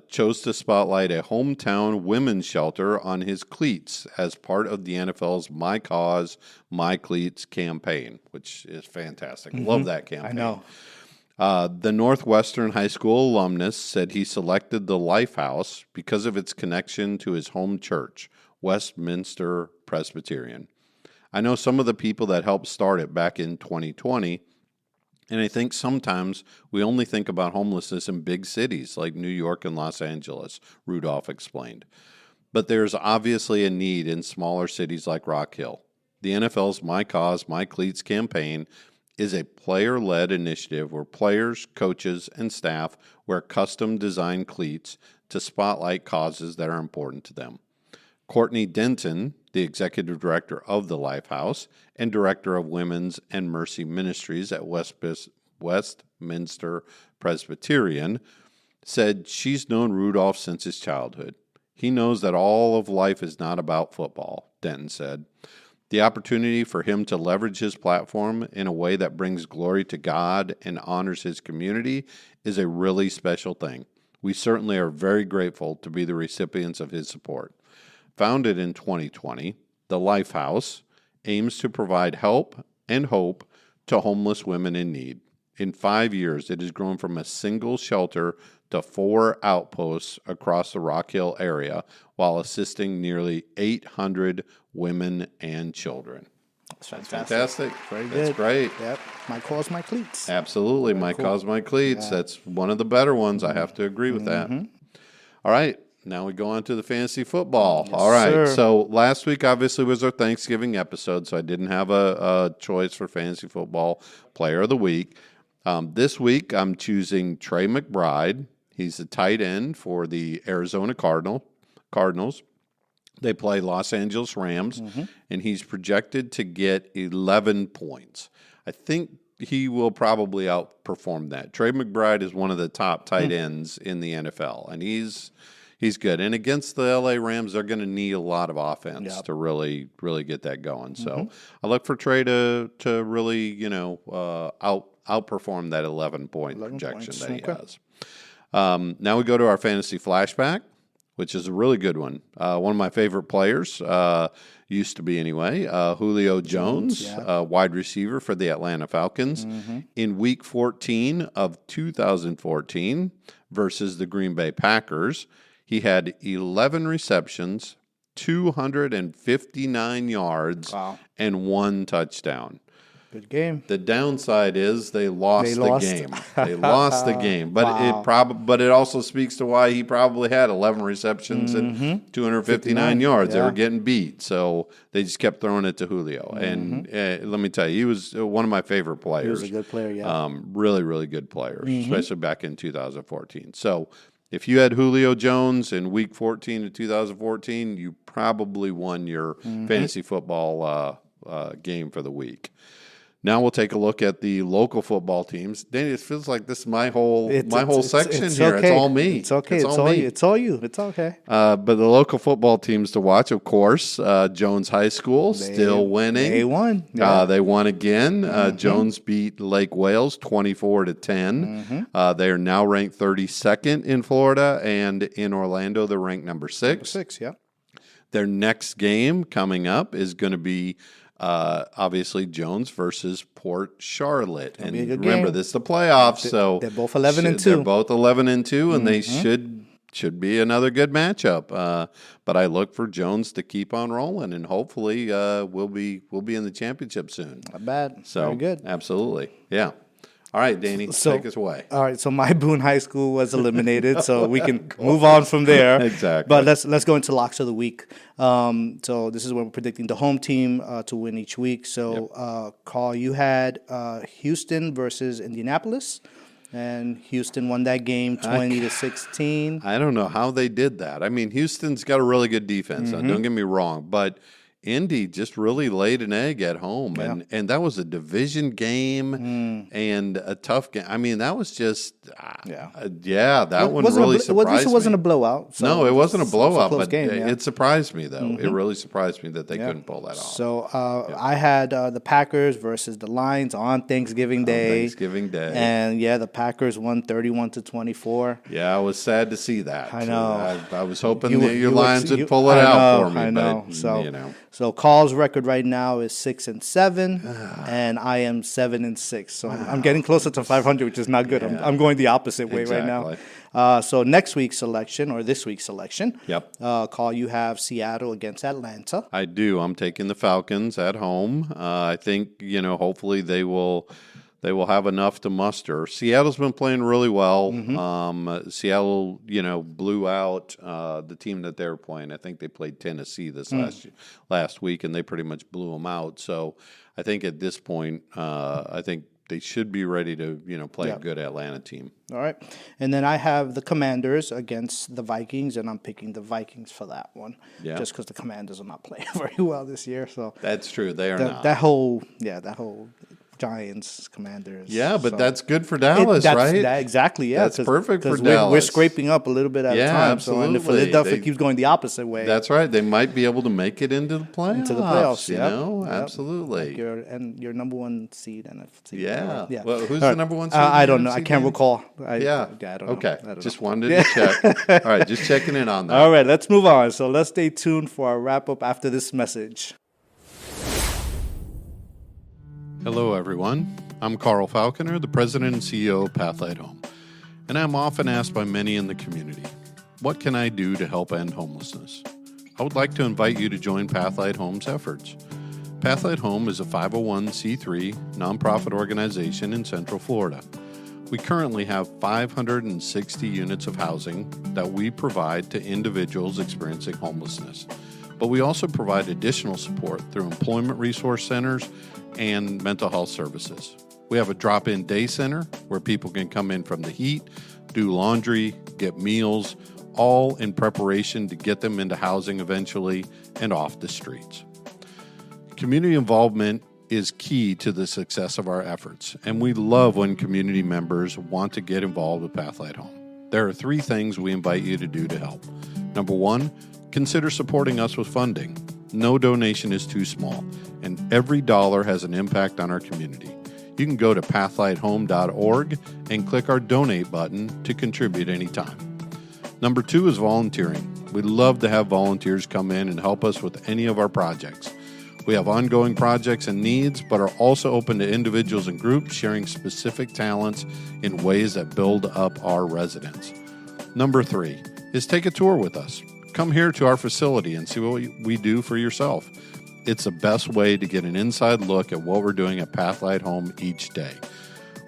Chose to spotlight a hometown women's shelter on his cleats as part of the NFL's My Cause, My Cleats campaign, which is fantastic. Love that campaign. I know. The Northwestern High School alumnus said he selected the Lifehouse because of its connection to his home church, Westminster Presbyterian. I know some of the people that helped start it back in 2020, and I think sometimes we only think about homelessness in big cities like New York and Los Angeles, Rudolph explained. But there's obviously a need in smaller cities like Rock Hill. The NFL's My Cause, My Cleats campaign is a player-led initiative where players, coaches, and staff wear custom-designed cleats to spotlight causes that are important to them. Courtney Denton, the executive director of the Lifehouse and director of Women's and Mercy Ministries at Westminster Presbyterian, said she's known Rudolph since his childhood. He knows that all of life is not about football, Denton said. The opportunity for him to leverage his platform in a way that brings glory to God and honors his community is a really special thing. We certainly are very grateful to be the recipients of his support. Founded in 2020, the Lifehouse aims to provide help and hope to homeless women in need. In 5 years, it has grown from a single shelter to 4 outposts across the Rock Hill area while assisting nearly 800 women and children. That's fantastic. Very good. That's great. Yep. My cause, my cleats. Absolutely. My cause, my cleats. Yeah. That's one of the better ones. I have to agree with that. All right. Now we go on to the fantasy football. Yes, all right. Sir. So last week obviously was our Thanksgiving episode, so I didn't have a choice for fantasy football player of the week. This week I'm choosing Trey McBride. He's the tight end for the Arizona Cardinals. They play Los Angeles Rams, and he's projected to get 11 points. I think he will probably outperform that. Trey McBride is one of the top tight ends in the NFL, and he's good. And against the LA Rams, they're going to need a lot of offense to really get that going. So I look for Trey to really outperform that 11-point projection that he has. Now we go to our fantasy flashback, which is a really good one. One of my favorite players, used to be anyway, Julio Jones, wide receiver for the Atlanta Falcons. In Week 14 of 2014 versus the Green Bay Packers, he had 11 receptions, 259 yards, and 1 touchdown. Good game. The downside is they lost the game. They lost the game, but it also speaks to why he probably had 11 receptions and 259 yards. They were getting beat, so they just kept throwing it to Julio. And let me tell you, he was one of my favorite players. He was a good player, yeah. Really, really good player, especially back in 2014. So if you had Julio Jones in Week 14 of 2014, you probably won your fantasy football game for the week. Now we'll take a look at the local football teams. Danny, it feels like this is my whole section it's here. Okay. It's all me. It's okay. It's all me. It's all you. It's okay. But the local football teams to watch, of course, Jones High School still winning. They won. Yeah. They won again. Jones beat Lake Wales 24-10. They are now ranked 32nd in Florida, and in Orlando they're ranked number 6. Number 6, yeah. Their next game coming up is going to be obviously Jones versus Port Charlotte. And remember, this is the playoffs, so they're both 11-2. They're both 11-2, and they should be another good matchup. But I look for Jones to keep on rolling, and hopefully we'll be in the championship soon. Not bad. So very good. Absolutely, yeah. All right, Danny, take us away. All right, so my Boone High School was eliminated, so we can move on from there. Exactly. But let's go into locks of the week. So this is when we're predicting the home team to win each week. So, Carl, you had Houston versus Indianapolis, and Houston won that game 20-16. I don't know how they did that. I mean, Houston's got a really good defense. Now, don't get me wrong, but Indy just really laid an egg at home, and that was a division game and a tough game. I mean, that was just that one really surprised me. At least it wasn't a blowout. So no, it wasn't a blowout, but game, it surprised me though. It really surprised me that they couldn't pull that off. So I had the Packers versus the Lions on Thanksgiving Day. And the Packers won 31-24. Yeah, I was sad to see that. I know. I was hoping that your Lions would pull it out for me. I know. But, So Carl's record right now is 6-7, and I am 7-6. So I'm getting closer to 500, which is not good. I'm going the opposite way right now. So next week's selection, or this week's selection. Carl, you have Seattle against Atlanta. I do. I'm taking the Falcons at home. I think hopefully they will have enough to muster. Seattle's been playing really well. Seattle, blew out the team that they were playing. I think they played Tennessee this last week, and they pretty much blew them out. So I think at this point, I think they should be ready to, play a good Atlanta team. All right. And then I have the Commanders against the Vikings, and I'm picking the Vikings for that one. Just because the Commanders are not playing very well this year. So that's true. They are not. That whole Giants, Commanders. Yeah, but So that's good for Dallas, right? Exactly, yeah. That's perfect for we're Dallas. scraping up a little bit at a Yeah, time. So, and if Philadelphia absolutely. keeps going the opposite way, That's right. They might be able to make it into the playoffs. into the playoffs, you yep, know? yep. Absolutely. Like your number one seed NFC. Yeah. Yeah. Well, who's All the number one seed? I in the don't know. I NFC, can't Danny? recall. Yeah. I don't Okay. know. I don't Just know. wanted to check. All right. Just checking in on that. All right, let's move on. So let's stay tuned for our wrap up after this message. Hello, everyone. I'm Carl Falconer, the president and CEO of Pathlight Home, and I'm often asked by many in the community, what can I do to help end homelessness? I would like to invite you to join Pathlight Home's efforts. Pathlight Home is a 501c3 nonprofit organization in Central Florida. We currently have 560 units of housing that we provide to individuals experiencing homelessness, but we also provide additional support through employment resource centers and mental health services. We have a drop-in day center where people can come in from the heat, do laundry, get meals, all in preparation to get them into housing eventually and off the streets. Community involvement is key to the success of our efforts, and we love when community members want to get involved with Pathlight Home. There are 3 things we invite you to do to help. Number 1, consider supporting us with funding. No donation is too small, and every dollar has an impact on our community. You can go to pathlighthome.org and click our donate button to contribute anytime. Number 2 is volunteering. We'd love to have volunteers come in and help us with any of our projects. We have ongoing projects and needs, but are also open to individuals and groups sharing specific talents in ways that build up our residents. Number 3 is take a tour with us. Come here to our facility and see what we do for yourself. It's the best way to get an inside look at what we're doing at Pathlight Home each day.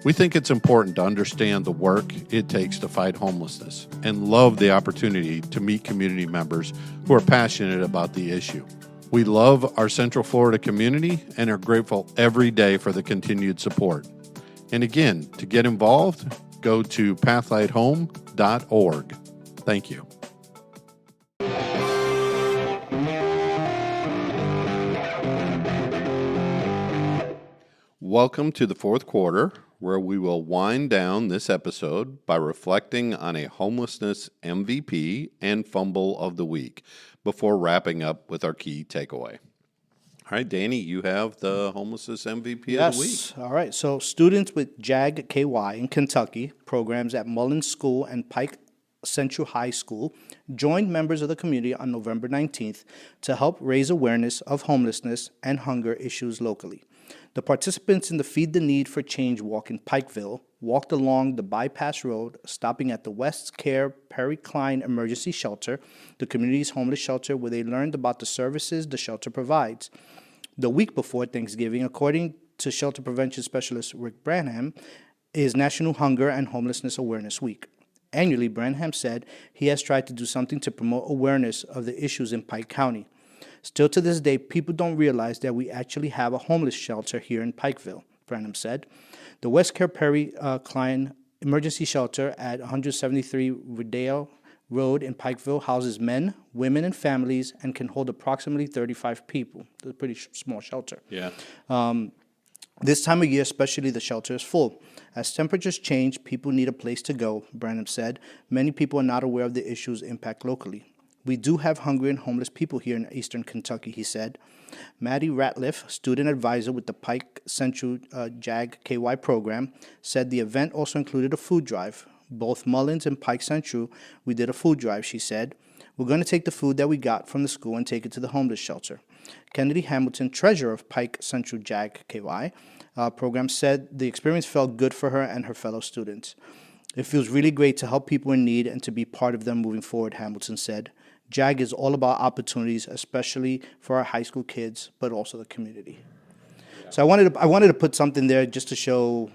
We think it's important to understand the work it takes to fight homelessness and love the opportunity to meet community members who are passionate about the issue. We love our Central Florida community and are grateful every day for the continued support. And again, to get involved, go to pathlighthome.org. Thank you. Welcome to the 4th quarter, where we will wind down this episode by reflecting on a homelessness MVP and fumble of the week before wrapping up with our key takeaway. All right, Danny, you have the homelessness MVP of the week. Yes. All right. So students with JAG KY in Kentucky, programs at Mullins School and Pike Central High School, joined members of the community on November 19th to help raise awareness of homelessness and hunger issues locally. The participants in the Feed the Need for Change walk in Pikeville walked along the bypass road, stopping at the West Care Perry Klein Emergency Shelter, the community's homeless shelter, where they learned about the services the shelter provides. The week before Thanksgiving, according to shelter prevention specialist Rick Branham, is National Hunger and Homelessness Awareness Week. Annually, Branham said he has tried to do something to promote awareness of the issues in Pike County. Still to this day, people don't realize that we actually have a homeless shelter here in Pikeville, Branham said. The West Care Perry Klein Emergency Shelter at 173 Rodeo Road in Pikeville houses men, women, and families and can hold approximately 35 people. It's a pretty small shelter. Yeah. This time of year, especially, the shelter is full. As temperatures change, people need a place to go, Branham said. Many people are not aware of the issues' impact locally. We do have hungry and homeless people here in eastern Kentucky, he said. Maddie Ratliff, student advisor with the Pike Central JAG KY program, said the event also included a food drive. Both Mullins and Pike Central, we did a food drive, she said. We're going to take the food that we got from the school and take it to the homeless shelter. Kennedy Hamilton, treasurer of Pike Central JAG KY program, said the experience felt good for her and her fellow students. It feels really great to help people in need and to be part of them moving forward, Hamilton said. JAG is all about opportunities, especially for our high school kids, but also the community. Yeah. So I wanted to put something there just to show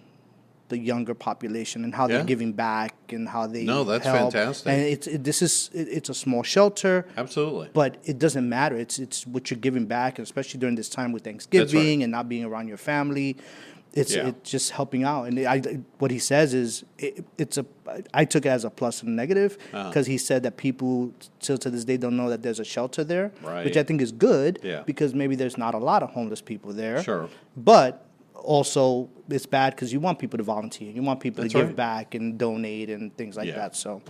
the younger population and how they're giving back and how they that's help. fantastic. And it's a small shelter. Absolutely. But it doesn't matter. It's what you're giving back, especially during this time with Thanksgiving and not being around your family. It's just helping out. And what he says is I took it as a plus and a negative because he said that people still to this day don't know that there's a shelter there, which I think is good because maybe there's not a lot of homeless people there. Sure. But also it's bad because you want people to volunteer. You want people That's to give right. back and donate and things like Yeah. that. So,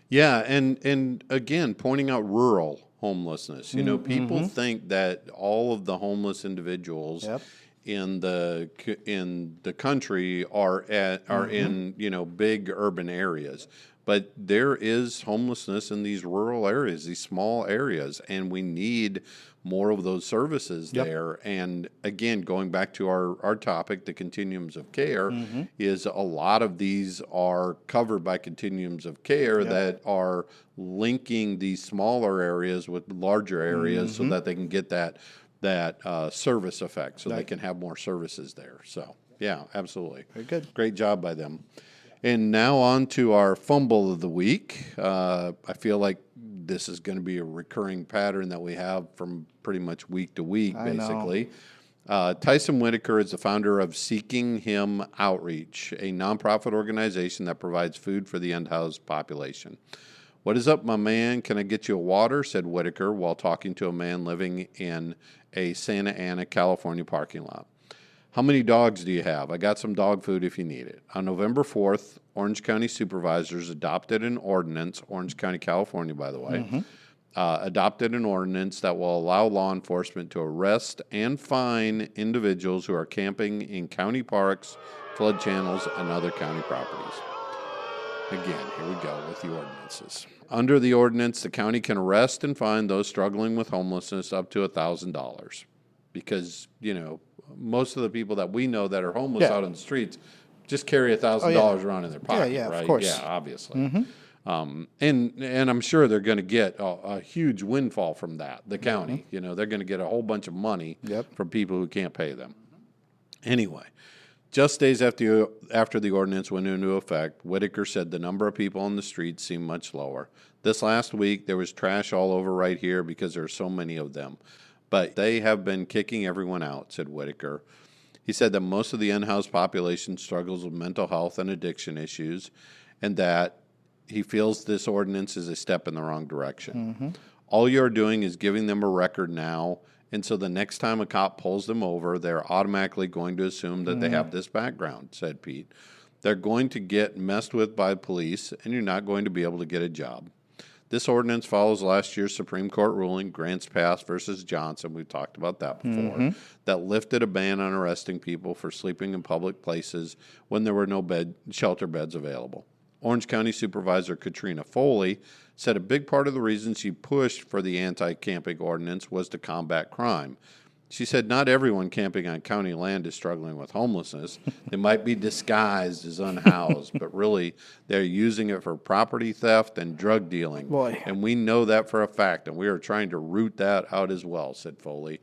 Yeah, and again, pointing out rural homelessness. You know, people think that all of the homeless individuals Yep. in the country are in, you know, big urban areas. But there is homelessness in these rural areas, these small areas, and we need more of those services Yep. there. And again, going back to our topic, the Continuums of Care, is a lot of these are covered by Continuums of Care that are linking these smaller areas with larger areas so that they can get that service effect, so they can have more services there. So, yeah, absolutely. Very good. Great job by them. And now on to our fumble of the week. I feel like this is going to be a recurring pattern that we have from pretty much week to week, basically. Tyson Whitaker is the founder of Seeking Him Outreach, a nonprofit organization that provides food for the unhoused population. "What is up, my man? Can I get you a water?" said Whitaker while talking to a man living in a Santa Ana, California parking lot. "How many dogs do you have? I got some dog food if you need it." On November 4th, Orange County supervisors adopted an ordinance, Orange County, California, by the way, adopted an ordinance that will allow law enforcement to arrest and fine individuals who are camping in county parks, flood channels, and other county properties. Again, here we go with the ordinances. Under the ordinance, the county can arrest and fine those struggling with homelessness up to $1,000. Because, you know, most of the people that we know that are homeless out on the streets just carry $1,000 around in their pocket, yeah, right? of course. Yeah, obviously. And I'm sure they're going to get a huge windfall from that, the county. You know, they're going to get a whole bunch of money from people who can't pay them. Anyway, just days after the ordinance went into effect, Whitaker said the number of people on the streets seemed much lower. "This last week, there was trash all over right here because there are so many of them. But they have been kicking everyone out," said Whitaker. He said that most of the unhoused population struggles with mental health and addiction issues, and that he feels this ordinance is a step in the wrong direction. "All you're doing is giving them a record now, and so the next time a cop pulls them over, they're automatically going to assume that they have this background," said Pete. "They're going to get messed with by police, and you're not going to be able to get a job." This ordinance follows last year's Supreme Court ruling, Grants Pass versus Johnson, we've talked about that before, that lifted a ban on arresting people for sleeping in public places when there were no shelter beds available. Orange County Supervisor Katrina Foley said a big part of the reason she pushed for the anti-camping ordinance was to combat crime. She said not everyone camping on county land is struggling with homelessness. They might be disguised as unhoused, but really they're using it for property theft and drug dealing. Boy. And we know that for a fact, and we are trying to root that out as well, said Foley.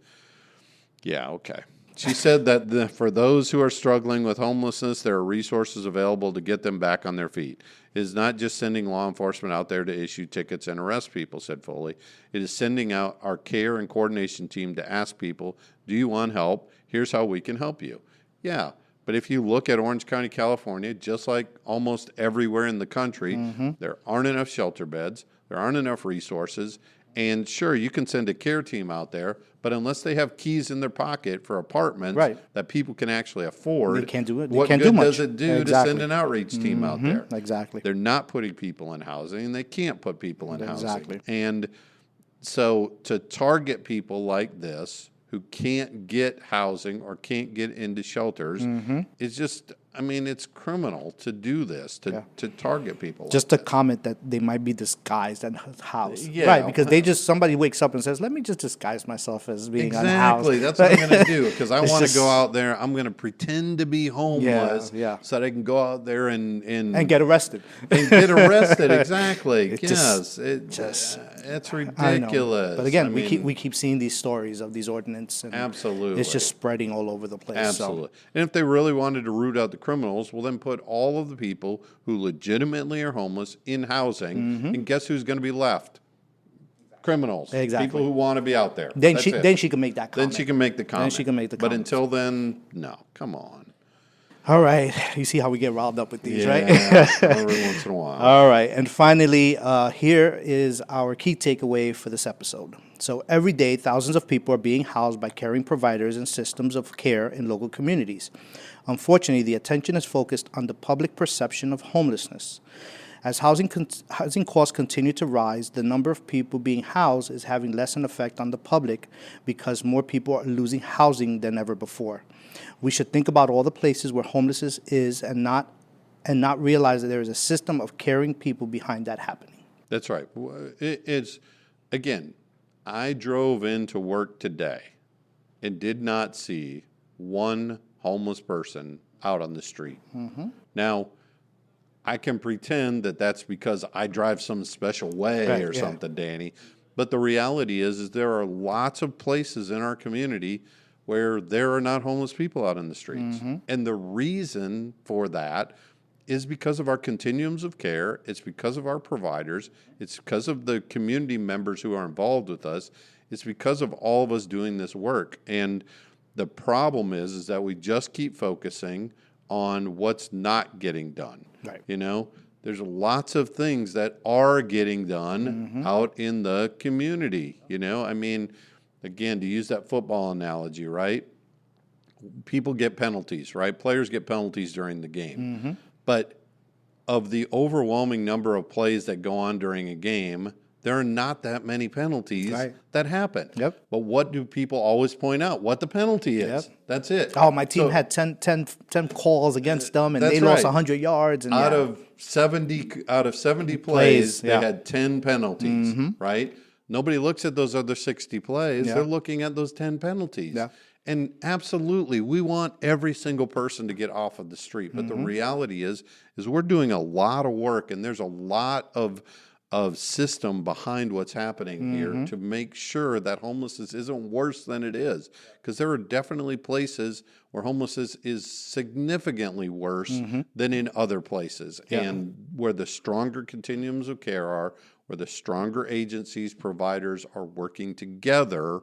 Yeah, okay. She said that for those who are struggling with homelessness, there are resources available to get them back on their feet. It is not just sending law enforcement out there to issue tickets and arrest people, said Foley. It is sending out our care and coordination team to ask people, do you want help? Here's how we can help you. Yeah, but if you look at Orange County, California, just like almost everywhere in the country, there aren't enough shelter beds, there aren't enough resources, and sure, you can send a care team out there, but unless they have keys in their pocket for apartments that people can actually afford, they can't do it. They what can't good do much. does it do to send an outreach team out there? Exactly. They're not putting people in housing, and they can't put people in housing. Exactly. And so to target people like this who can't get housing or can't get into shelters is just, I mean, it's criminal to do this, to target people. Just to comment that they might be disguised and housed. Yeah. Right, because somebody wakes up and says, let me just disguise myself as being unhoused. Exactly. That's what I'm going to do, because I It's want to just- go out there. I'm going to pretend to be homeless Yeah. so that I can go out there and get arrested. and get arrested. Exactly. It yes. just- It's I know. ridiculous. But again, I mean, we keep seeing these stories of these ordinances. And Absolutely. It's just spreading all over the place. Absolutely. And if they really wanted to root out the criminals, well, then put all of the people who legitimately are homeless in housing, and guess who's going to be left? Criminals. Exactly. People who want to be out there. Then That's she it. then she can make that comment. Then she can make the comment. she can make the But comment. until then, no. Come on. All right. You see how we get riled up with these, right? Every once in a while. All right. And finally, here is our key takeaway for this episode. So every day, thousands of people are being housed by caring providers and systems of care in local communities. Unfortunately, the attention is focused on the public perception of homelessness. As housing costs continue to rise, the number of people being housed is having less an effect on the public because more people are losing housing than ever before. We should think about all the places where homelessness is and not realize that there is a system of caring people behind that happening. That's right. It's, again, I drove into work today and did not see one homeless person out on the street. Mm-hmm. Now, I can pretend that that's because I drive some special way or something, Danny. But the reality is there are lots of places in our community where there are not homeless people out in the streets. Mm-hmm. And the reason for that is because of our continuums of care. It's because of our providers. It's because of the community members who are involved with us. It's because of all of us doing this work. And the problem is that we just keep focusing on what's not getting done. Right. You know, there's lots of things that are getting done out in the community. You know, I mean, again, to use that football analogy, right? People get penalties, right? Players get penalties during the game. Mm-hmm. But of the overwhelming number of plays that go on during a game, there are not that many penalties that happen. Yep. But what do people always point out? What the penalty is. Yep. That's it. Oh, my team had 10 calls against them, and they lost 100 yards. And out of 70 plays, they had 10 penalties, right? Nobody looks at those other 60 plays. They're looking at those 10 penalties. Yeah. And absolutely, we want every single person to get off of the street. But the reality is we're doing a lot of work, and there's a lot of system behind what's happening here to make sure that homelessness isn't worse than it is. Because there are definitely places where homelessness is significantly worse than in other places. Yeah. And where the stronger continuums of care are, where the stronger agencies, providers are working together,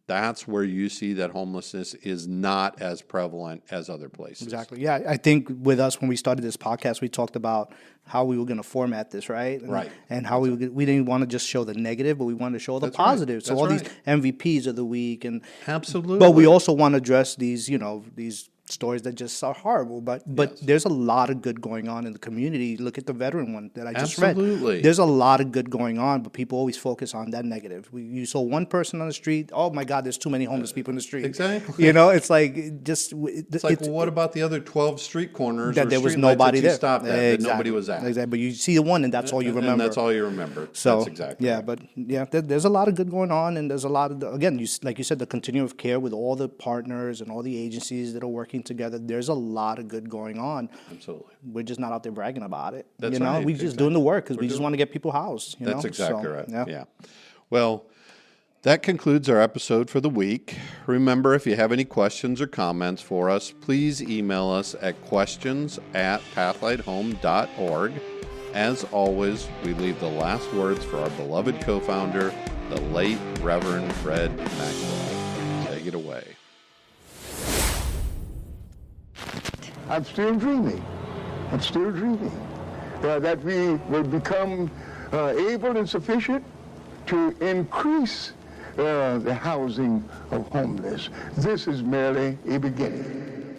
that's where you see that homelessness is not as prevalent as other places. Exactly. Yeah, I think with us, when we started this podcast, we talked about how we were going to format this, right? Right. And how we didn't want to just show the negative, but we wanted to show the positive. So all these MVPs of the week. And absolutely. But we also want to address these, these stories that just are horrible, but there's a lot of good going on in the community. Look at the veteran one that I just read. There's a lot of good going on, but people always focus on that negative. You saw one person on the street, oh my God, there's too many homeless people in the street. Exactly. It's like just... It's like, well, what about the other 12 street corners that there was nobody there? Stopped at, that nobody was at. Exactly, but you see the one and that's all you remember. And that's all you remember. So, that's exactly right. But there's a lot of good going on, and there's a lot of, again, like you said, the continuum of care with all the partners and all the agencies that are working together. There's a lot of good going on. Absolutely. We're just not out there bragging about it. That's right. We're just doing the work because we just want to get people housed. That's exactly right. Yeah. Well, that concludes our episode for the week. Remember, if you have any questions or comments for us, please email us at questions@pathlighthome.org. As always, we leave the last words for our beloved co-founder, the late Reverend Fred Maxwell. Take it away. I'm still dreaming. That we will become able and sufficient to increase the housing of homeless. This is merely a beginning.